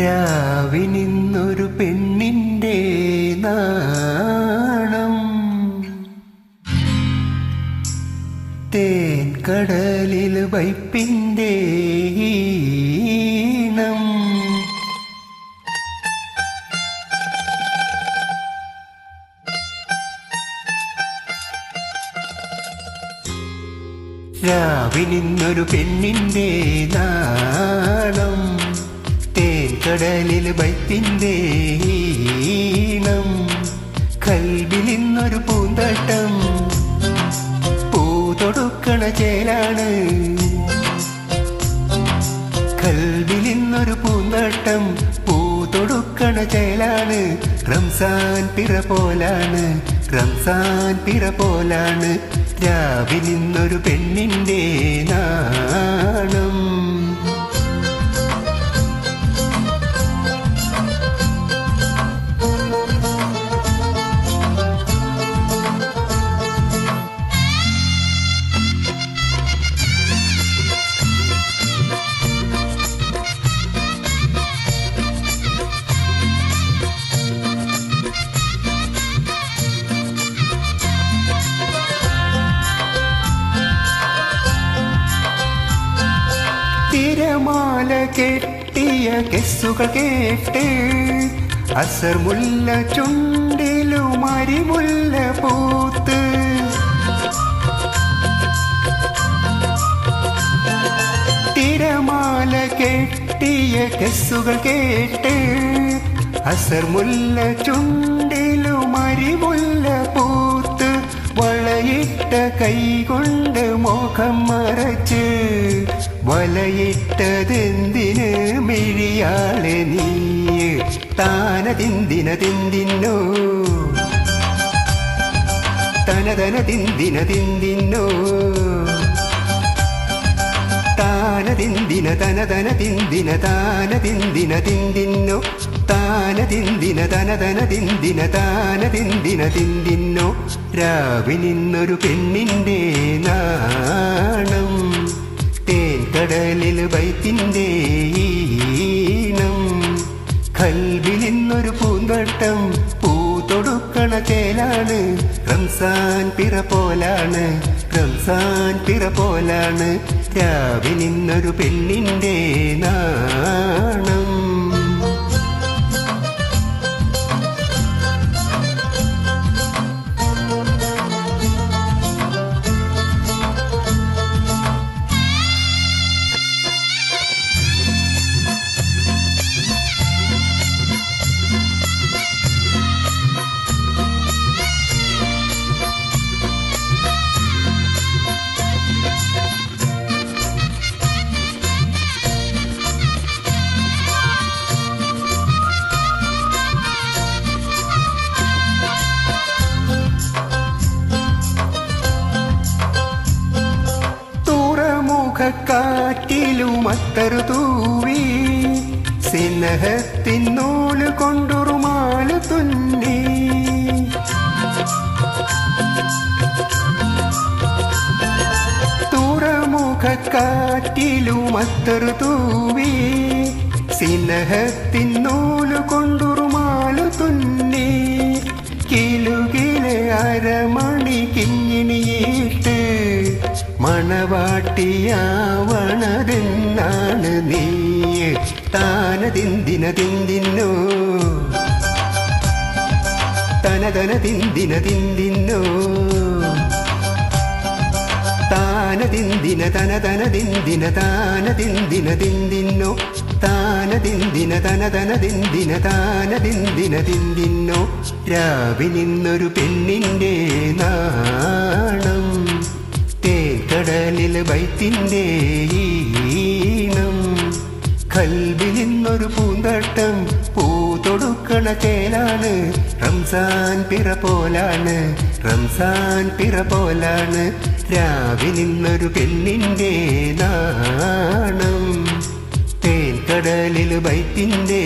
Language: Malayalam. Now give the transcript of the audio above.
രാവിനിന്നൊരു പെണ്ണിൻ്റെ നാണം തേൻ കടലിൽ വൈപ്പിൻ്റെ ഈണം രാവിനിന്നൊരു പെണ്ണിൻ്റെ നാണം തേൻ കടലിൽ വൈപ്പിൻ്റെ ഈണം കൽവിലിന്നൊരു പൂന്തട്ടം തൊടുക്കണ ചേലാണ് കൽവിലിന്നൊരു പൂന്തട്ടം തൊടുക്കണ ചേലാണ് റംസാൻ പിറ പോലാണ് റംസാൻ പിറ പോലാണ് രാവിലിന്നൊരു പെണ്ണിൻ്റെ നാണം തിരമാല കെട്ടിയ കെസ്സുകൾ കേട്ട് അസർ മുല്ല ചുണ്ടിലും അരിമുല്ല പൂത്ത് തിരമാല കെട്ടിയ കെസ്സുകൾ കേട്ട് അസർ മുല്ല ചുണ്ടിലും അരിമുല്ല പൂത്ത് വളയിട്ട കൈകൊണ്ട് മുഖം മറച്ച് വലയിട്ടതെന്തിന് മിഴിയാളെ നീ താനതിന്തിന തിന്തിന്നോ തനതന തിന്തിന തിന്തിന്നോ താനതിന്തിന തനതന തിന്തിന താനതിന്തിന തിന്തിന്നോ താനതിന്തിന തനതന തിന്തിന താനതിന്തിന തിന്തിന്നോ രാവിനിന്നൊരു പെണ്ണിൻ്റെ നാണം തേൻ കടലിൽ വൈപ്പിൻ്റെ ഈണം കൽവിലിന്നൊരു പൂന്തട്ടം തൊടുക്കണ ചേലാണ് റംസാൻ പിറ പോലാണ് റംസാൻ പിറ പോലാണ് രാവിനിന്നൊരു പെണ്ണിൻ്റെ നാണം കാറ്റിലും അത്തറു തൂവി സ്നേഹത്തിൻ നൂല് കൊണ്ടുറുമാല് തുന്നി തുറമുഖക്കാറ്റിലും അത്തറു തൂവി സ്നേഹത്തിൻ നൂല് കൊണ്ടുറുമാല് തുന്നി കിലുകിലെ അരമണി കിങ്ങിണിയിട്ട് മണവാട്ടിയാവണതെന്നാണ് നീ താനതിന്തിന തിന്തിന്നോ തനതന തിന്തിന തിന്തിന്നോ താനതിന്തിന തനതന തിന്തിന താനതിന്തിന തിന്തിന്നോ താനതിന്തിന തനതന തിന്തിന താനതിന്തിന തിന്തിന്നോ രാവിനിന്നൊരു പെണ്ണിൻ്റെ നാണം കടലിൽ വൈപ്പിൻ്റെ ഈണം കൽവിലിന്നൊരു പൂന്തട്ടം തൊടുക്കണ ചേലാണ് റംസാൻ പിറ പോലാണ് റംസാൻ പിറ പോലാണ് രാവിനിന്നൊരു പെണ്ണിൻ്റെ നാണം തേൻ കടലിൽ വൈപ്പിൻ്റെ